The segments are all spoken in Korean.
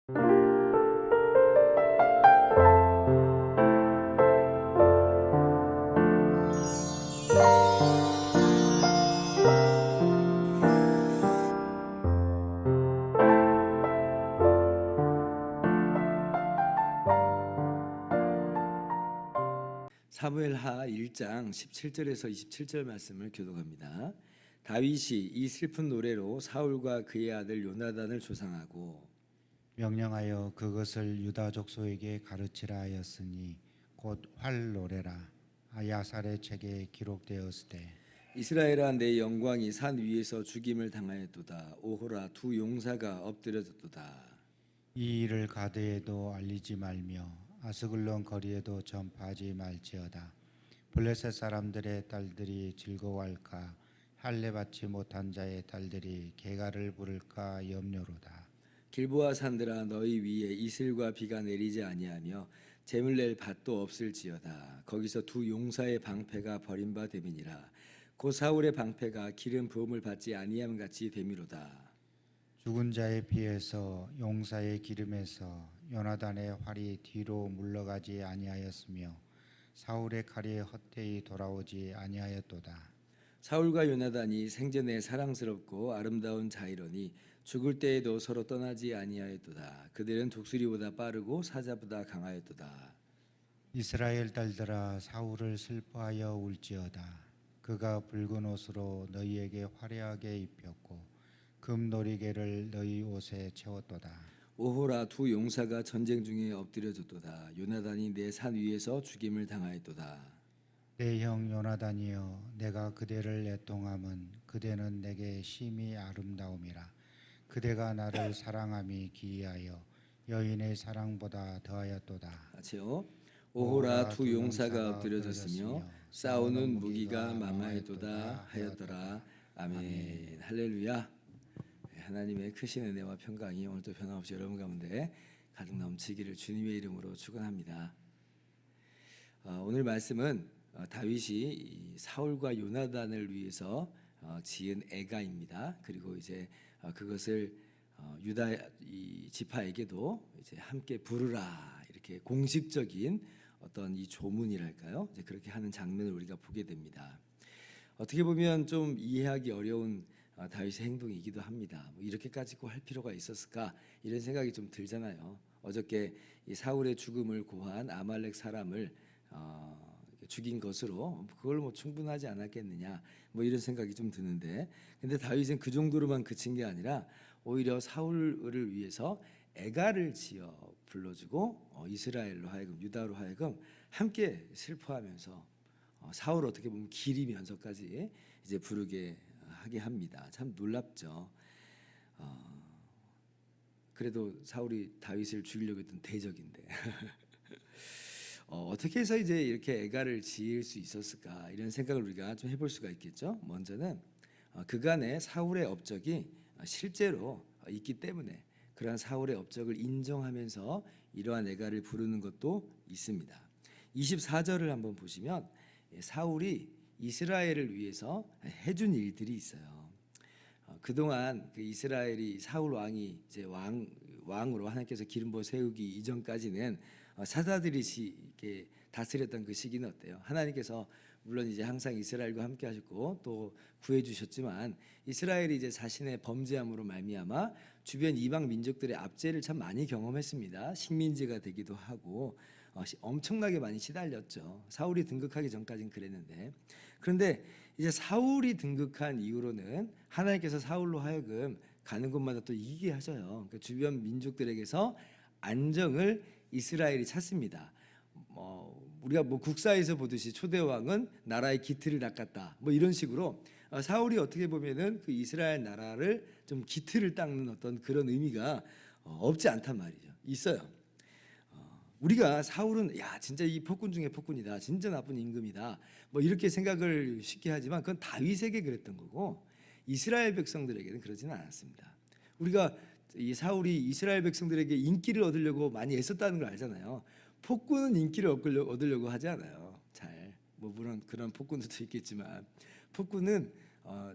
사무엘하 1장 17절에서 27절 말씀을 교독합니다. 다윗이 이 슬픈 노래로 사울과 그의 아들 요나단을 조상하고 명령하여 그것을 유다 족속에게 가르치라 하였으니 곧 활노래라. 야살의 책에 기록되었으되 이스라엘아 내 영광이 산 위에서 죽임을 당하였도다. 오호라 두 용사가 엎드려졌도다. 이 일을 가드에도 알리지 말며 아스글론 거리에도 전파하지 말지어다. 블레셋 사람들의 딸들이 즐거워할까? 할례 받지 못한 자의 딸들이 개가를 부를까 염려로다. 길보아 산들아 너희 위에 이슬과 비가 내리지 아니하며 재물 낼 밭도 없을지어다. 거기서 두 용사의 방패가 버림받음이니라. 곧 사울의 방패가 기름 부음을 받지 아니함 같이 되미로다. 죽은 자의 피에서 용사의 기름에서 요나단의 활이 뒤로 물러가지 아니하였으며 사울의 칼이 헛되이 돌아오지 아니하였도다. 사울과 요나단이 생전에 사랑스럽고 아름다운 자이러니 죽을 때에도 서로 떠나지 아니하였도다. 그들은 독수리보다 빠르고 사자보다 강하였도다. 이스라엘 딸들아 사울을 슬퍼하여 울지어다. 그가 붉은 옷으로 너희에게 화려하게 입혔고 금놀이개를 너희 옷에 채웠도다. 오호라 두 용사가 전쟁 중에 엎드려졌도다. 요나단이 내 산 위에서 죽임을 당하였도다. 내 형 요나단이여 내가 그대를 애통함은 그대는 내게 심히 아름다움이라. 그대가 나를 사랑함이 기이하여 여인의 사랑보다 더하였도다. 같이요. 오호라 두 용사가 엎드려졌으며 싸우는 무기가 망하였도다 하였더라. 아멘. 할렐루야. 하나님의 크신 은혜와 평강이 오늘도 변함없이 여러분 가운데 가득 넘치기를 주님의 이름으로 축원합니다. 오늘 말씀은 다윗이 사울과 요나단을 위해서 지은 애가입니다. 그리고 이제 그것을 유다 지파에게도 이제 함께 부르라 이렇게 공식적인 어떤 이 조문이랄까요? 이제 그렇게 하는 장면을 우리가 보게 됩니다. 어떻게 보면 좀 이해하기 어려운 다윗의 행동이기도 합니다. 뭐 이렇게까지 꼭 할 필요가 있었을까 이런 생각이 좀 들잖아요. 어저께 이 사울의 죽음을 고한 아말렉 사람을 죽인 것으로 그걸 뭐 충분하지 않았겠느냐 뭐 이런 생각이 좀 드는데, 근데 다윗은 그 정도로만 그친 게 아니라 오히려 사울을 위해서 애가를 지어 불러주고 이스라엘로 하여금 유다로 하여금 함께 슬퍼하면서 사울 어떻게 보면 기리면서까지 이제 부르게 하게 합니다. 참 놀랍죠. 그래도 사울이 다윗을 죽이려고 했던 대적인데 어떻게 해서 이제 이렇게 애가를 지을 수 있었을까 이런 생각을 우리가 좀 해볼 수가 있겠죠. 먼저는 그간의 사울의 업적이 실제로 있기 때문에 그러한 사울의 업적을 인정하면서 이러한 애가를 부르는 것도 있습니다. 24절을 한번 보시면 사울이 이스라엘을 위해서 해준 일들이 있어요. 그동안 그 이스라엘이 사울 왕이 이제 왕으로 하나님께서 기름 부어 세우기 이전까지는 사사들이 이렇게 다스렸던 그 시기는 어때요? 하나님께서 물론 이제 항상 이스라엘과 함께 하셨고 또 구해 주셨지만 이스라엘이 이제 자신의 범죄함으로 말미암아 주변 이방 민족들의 압제를 참 많이 경험했습니다. 식민지가 되기도 하고 엄청나게 많이 시달렸죠. 사울이 등극하기 전까지는 그랬는데, 그런데 이제 사울이 등극한 이후로는 하나님께서 사울로 하여금 가는 곳마다 또 이기게 하셔요. 그러니까 주변 민족들에게서 안정을 이스라엘이 찾습니다. 우리가 뭐 국사에서 보듯이 초대 왕은 나라의 기틀을 닦았다 뭐 이런 식으로 사울이 어떻게 보면은 그 이스라엘 나라를 좀 기틀을 닦는 어떤 그런 의미가 없지 않단 말이죠. 있어요. 우리가 사울은 야 진짜 이 폭군 중에 폭군이다, 진짜 나쁜 임금이다 뭐 이렇게 생각을 쉽게 하지만 그건 다윗에게 그랬던 거고 이스라엘 백성들에게는 그러지는 않았습니다. 우리가 이 사울이 이스라엘 백성들에게 인기를 얻으려고 많이 애썼다는 걸 알잖아요. 폭군은 인기를 얻으려고 하지 않아요. 잘 뭐 물론 그런 폭군들도 있겠지만 폭군은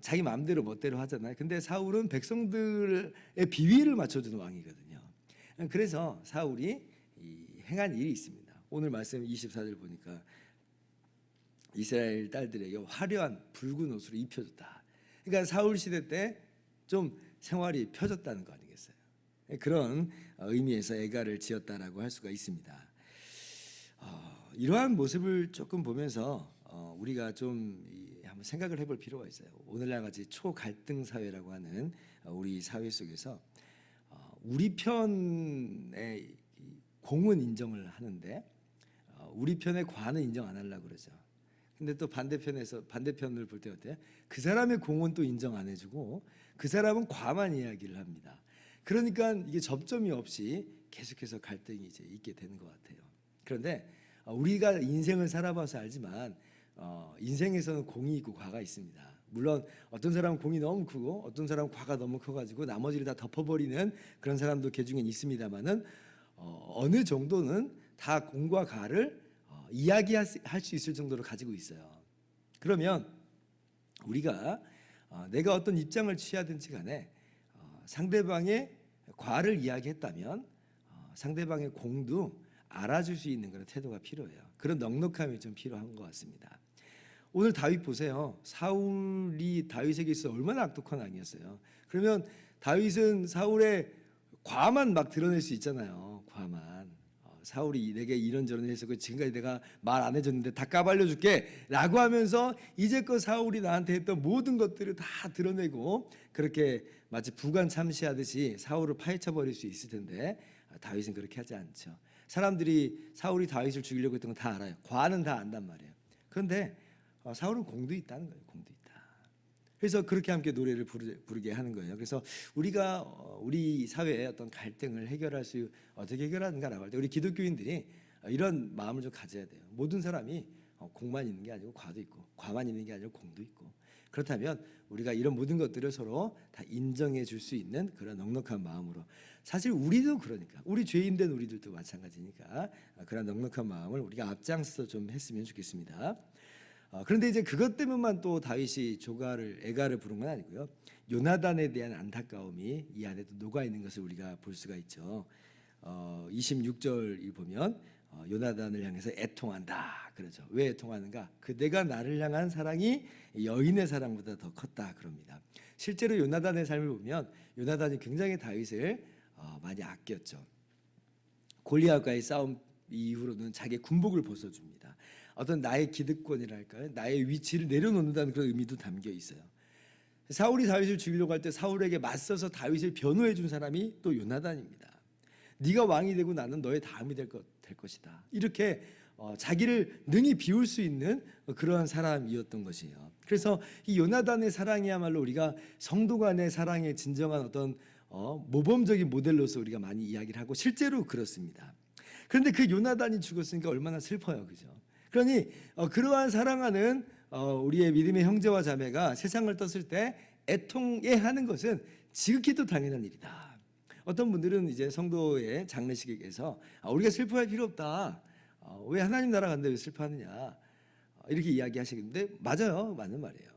자기 마음대로 멋대로 하잖아요. 근데 사울은 백성들의 비위를 맞춰주는 왕이거든요. 그래서 사울이 행한 일이 있습니다. 오늘 말씀 24절 보니까 이스라엘 딸들에게 화려한 붉은 옷을 입혀줬다. 그러니까 사울 시대 때 좀 생활이 펴졌다는 거 아니겠어요? 그런 의미에서 애가를 지었다라고 할 수가 있습니다. 이러한 모습을 조금 보면서 우리가 좀 한번 생각을 해볼 필요가 있어요. 오늘날 같이 초갈등 사회라고 하는 우리 사회 속에서 우리 편의 공은 인정을 하는데 우리 편의 과는 인정 안 하려고 그러죠. 근데 또 반대편을 볼 때 어때요? 그 사람의 공은 또 인정 안 해주고 그 사람은 과만 이야기를 합니다. 그러니까 이게 접점이 없이 계속해서 갈등이 이제 있게 되는 것 같아요. 그런데 우리가 인생을 살아봐서 알지만 인생에서는 공이 있고 과가 있습니다. 물론 어떤 사람은 공이 너무 크고 어떤 사람은 과가 너무 커가지고 나머지를 다 덮어버리는 그런 사람도 개중엔 있습니다만은 어느 정도는 다 공과 과를 이야기할 수 있을 정도로 가지고 있어요. 그러면 우리가 내가 어떤 입장을 취하든지 간에 상대방의 과를 이야기했다면 상대방의 공도 알아줄 수 있는 그런 태도가 필요해요. 그런 넉넉함이 좀 필요한 것 같습니다. 오늘 다윗 보세요. 사울이 다윗에게 있어 얼마나 악독한 왕이었어요. 그러면 다윗은 사울의 과만 막 드러낼 수 있잖아요. 과만. 사울이 내게 이런저런 해서 지금까지 내가 말 안 해줬는데 다 까발려 줄게 라고 하면서 이제껏 사울이 나한테 했던 모든 것들을 다 드러내고 그렇게 마치 부관 참시하듯이 사울을 파헤쳐 버릴 수 있을 텐데 다윗은 그렇게 하지 않죠. 사람들이 사울이 다윗을 죽이려고 했던 건 다 알아요. 과는 다 안단 말이에요. 그런데 사울은 공도 있다는 거예요. 공도 있다. 그래서 그렇게 함께 노래를 부르게 하는 거예요. 그래서 우리가 우리 사회의 어떤 갈등을 어떻게 해결하는가라고 할 때 우리 기독교인들이 이런 마음을 좀 가져야 돼요. 모든 사람이 공만 있는 게 아니고 과도 있고 과만 있는 게 아니고 공도 있고 그렇다면 우리가 이런 모든 것들을 서로 다 인정해 줄 수 있는 그런 넉넉한 마음으로 사실 우리도 그러니까 우리 죄인된 우리들도 마찬가지니까 그런 넉넉한 마음을 우리가 앞장서 좀 했으면 좋겠습니다. 그런데 이제 그것 때문만 또 다윗이 애가를 부른 건 아니고요. 요나단에 대한 안타까움이 이 안에도 녹아 있는 것을 우리가 볼 수가 있죠. 26절을 보면 요나단을 향해서 애통한다 그러죠. 왜 애통하는가? 그대가 나를 향한 사랑이 여인의 사랑보다 더 컸다 그럽니다. 실제로 요나단의 삶을 보면 요나단이 굉장히 다윗을 많이 아꼈죠. 골리앗과의 싸움 이후로는 자기 군복을 벗어줍니다. 어떤 나의 기득권이랄까요? 나의 위치를 내려놓는다는 그런 의미도 담겨 있어요. 사울이 다윗을 죽이려고 할 때 사울에게 맞서서 다윗을 변호해 준 사람이 또 요나단입니다. 네가 왕이 되고 나는 너의 다음이 될 것이다. 이렇게 자기를 능히 비울 수 있는 그러한 사람이었던 것이에요. 그래서 이 요나단의 사랑이야말로 우리가 성도 간의 사랑의 진정한 어떤 모범적인 모델로서 우리가 많이 이야기를 하고 실제로 그렇습니다. 그런데 그 요나단이 죽었으니까 얼마나 슬퍼요. 그죠? 그러니 그러한 사랑하는 우리의 믿음의 형제와 자매가 세상을 떴을 때 애통해하는 것은 지극히 또 당연한 일이다. 어떤 분들은 이제 성도의 장례식에서 우리가 슬퍼할 필요 없다. 왜 하나님 나라 간데 왜 슬퍼하느냐. 이렇게 이야기하시는데 맞아요. 맞는 말이에요.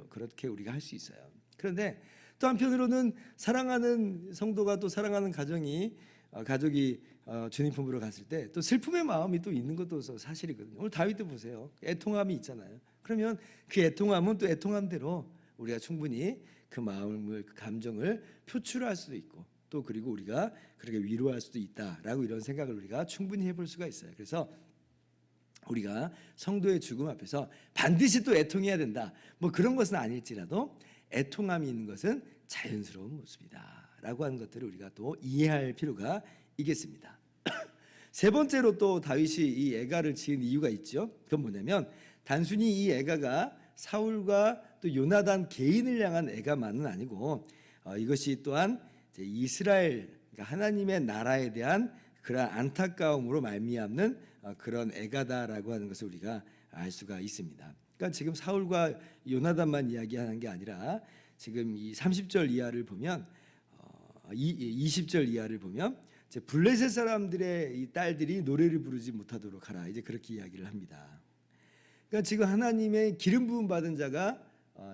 그렇게 우리가 할 수 있어요. 그런데 또 한편으로는 사랑하는 성도가 또 사랑하는 가족이 주님 품으로 갔을 때 또 슬픔의 마음이 또 있는 것도 사실이거든요. 오늘 다윗도 보세요. 애통함이 있잖아요. 그러면 그 애통함은 또 애통함대로 우리가 충분히 그 마음을 그 감정을 표출할 수도 있고 또 그리고 우리가 그렇게 위로할 수도 있다라고 이런 생각을 우리가 충분히 해볼 수가 있어요. 그래서 우리가 성도의 죽음 앞에서 반드시 또 애통해야 된다. 뭐 그런 것은 아닐지라도 애통함이 있는 것은 자연스러운 모습이다라고 하는 것들을 우리가 또 이해할 필요가 있겠습니다. 세 번째로 또 다윗이 이 애가를 지은 이유가 있죠. 그건 뭐냐면 단순히 이 애가가 사울과 또 요나단 개인을 향한 애가만은 아니고 이것이 또한 이제 이스라엘 그러니까 하나님의 나라에 대한 그런 안타까움으로 말미암는 그런 애가다라고 하는 것을 우리가 알 수가 있습니다. 그러니까 지금 사울과 요나단만 이야기하는 게 아니라 지금 이 30절 이하를 보면 20절 이하를 보면 이제 블레셋 사람들의 이 딸들이 노래를 부르지 못하도록 하라. 이제 그렇게 이야기를 합니다. 그러니까 지금 하나님의 기름 부음 받은 자가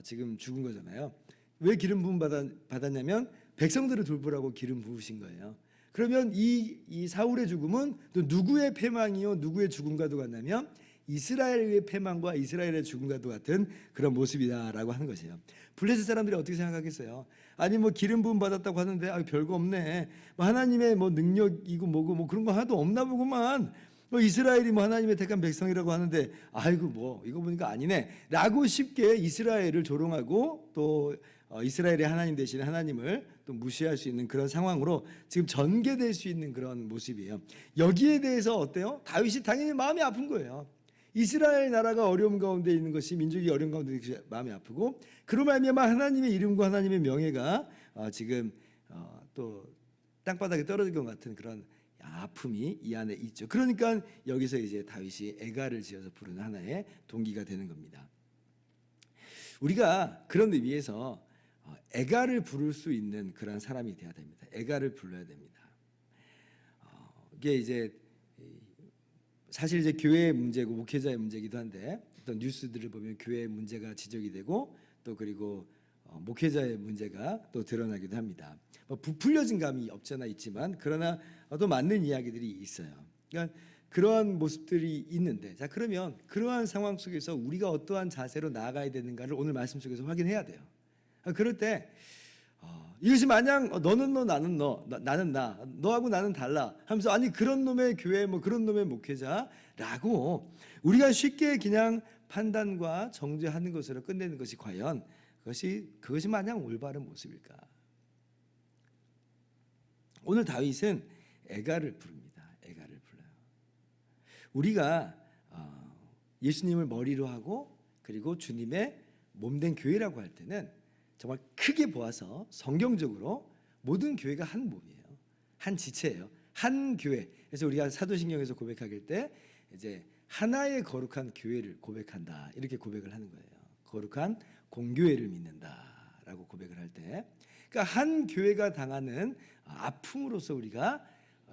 지금 죽은 거잖아요. 왜 기름 부음 받았냐면 백성들을 돌보라고 기름 부으신 거예요. 그러면 이 사울의 죽음은 또 누구의 패망이요 누구의 죽음과도 같냐면 이스라엘의 패망과 이스라엘의 죽음과도 같은 그런 모습이다라고 하는 것이에요. 블레셋 사람들이 어떻게 생각하겠어요? 아니 뭐 기름 부음 받았다고 하는데 별거 없네. 뭐 하나님의 뭐 능력이고 뭐고 뭐 그런 거 하나도 없나 보구만. 뭐 이스라엘이 뭐 하나님의 택한 백성이라고 하는데 아이고 뭐 이거 보니까 아니네라고 쉽게 이스라엘을 조롱하고 또 이스라엘의 하나님 대신 하나님을 또 무시할 수 있는 그런 상황으로 지금 전개될 수 있는 그런 모습이에요. 여기에 대해서 어때요? 다윗이 당연히 마음이 아픈 거예요. 이스라엘 나라가 어려움 가운데 있는 것이 민족이 어려움 가운데 있는 것이 마음이 아프고 그로 말미암아 하나님의 이름과 하나님의 명예가 지금 또 땅바닥에 떨어질 것 같은 그런 아픔이 이 안에 있죠. 그러니까 여기서 이제 다윗이 애가를 지어서 부르는 하나의 동기가 되는 겁니다. 우리가 그런 의미에서 애가를 부를 수 있는 그런 사람이 되어야 됩니다. 애가를 불러야 됩니다. 이게 이제 사실 이제 교회의 문제고 목회자의 문제이기도 한데 어떤 뉴스들을 보면 교회의 문제가 지적이 되고 또 그리고 목회자의 문제가 또 드러나기도 합니다. 뭐 부풀려진 감이 없잖아 있지만 그러나 또 맞는 이야기들이 있어요. 그러니까 그러한 모습들이 있는데 자 그러면 그러한 상황 속에서 우리가 어떠한 자세로 나아가야 되는가를 오늘 말씀 속에서 확인해야 돼요. 그럴 때 이것이 마냥 너는 너 나는 너 나는 나 너하고 나는 달라 하면서 아니 그런 놈의 교회 뭐 그런 놈의 목회자라고 우리가 쉽게 그냥 판단과 정죄하는 것으로 끝내는 것이 과연 그것이 마냥 올바른 모습일까? 오늘 다윗은 애가를 부릅니다. 애가를 불러요. 우리가 예수님을 머리로 하고 그리고 주님의 몸된 교회라고 할 때는 정말 크게 보아서 성경적으로 모든 교회가 한 몸이에요. 한 지체예요. 한 교회. 그래서 우리가 사도신경에서 고백할 때 이제 하나의 거룩한 교회를 고백한다. 이렇게 고백을 하는 거예요. 거룩한 공교회를 믿는다라고 고백을 할 때, 그러니까 한 교회가 당하는 아픔으로서 우리가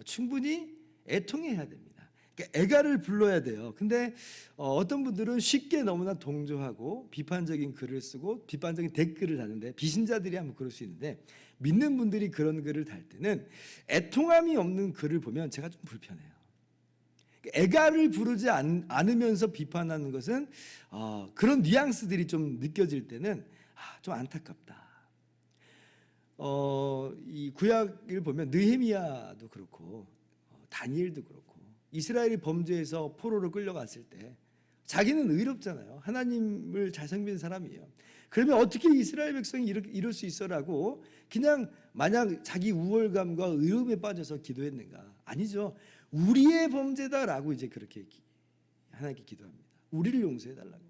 충분히 애통해야 됩니다. 그러니까 애가를 불러야 돼요. 근데 어떤 분들은 쉽게 너무나 동조하고 비판적인 글을 쓰고 비판적인 댓글을 다는데 비신자들이 하면 그럴 수 있는데 믿는 분들이 그런 글을 달 때는 애통함이 없는 글을 보면 제가 좀 불편해요. 애가를 부르지 않으면서 비판하는 것은 그런 뉘앙스들이 좀 느껴질 때는 좀 안타깝다. 이 구약을 보면 느헤미야도 그렇고 다니엘도 그렇고 이스라엘이 범죄해서 포로로 끌려갔을 때 자기는 의롭잖아요. 하나님을 잘 섬기는 사람이에요. 그러면 어떻게 이스라엘 백성이 이럴 수 있어라고 그냥 마냥 자기 우월감과 의로움에 빠져서 기도했는가? 아니죠. 우리의 범죄다라고 이제 그렇게 하나님께 기도합니다. 우리를 용서해달라고.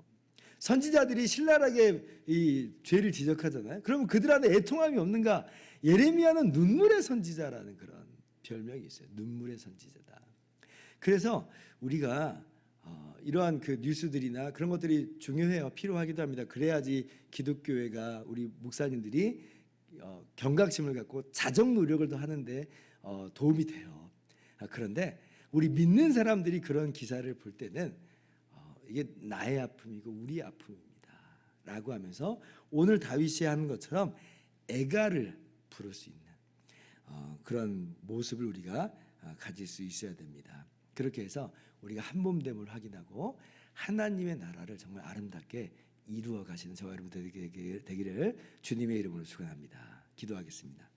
선지자들이 신랄하게 이 죄를 지적하잖아요. 그러면 그들 안에 애통함이 없는가? 예레미야는 눈물의 선지자라는 그런 별명이 있어요. 눈물의 선지자다. 그래서 우리가 이러한 그 뉴스들이나 그런 것들이 중요해요. 필요하기도 합니다. 그래야지 기독교회가 우리 목사님들이 경각심을 갖고 자정 노력을 더 하는데 도움이 돼요. 그런데 우리 믿는 사람들이 그런 기사를 볼 때는 이게 나의 아픔이고 우리의 아픔입니다라고 하면서 오늘 다윗이 하는 것처럼 애가를 부를 수 있는 그런 모습을 우리가 가질 수 있어야 됩니다. 그렇게 해서 우리가 한 몸됨을 확인하고 하나님의 나라를 정말 아름답게 이루어 가시는 저와 여러분 되기를 주님의 이름으로 축원합니다. 기도하겠습니다.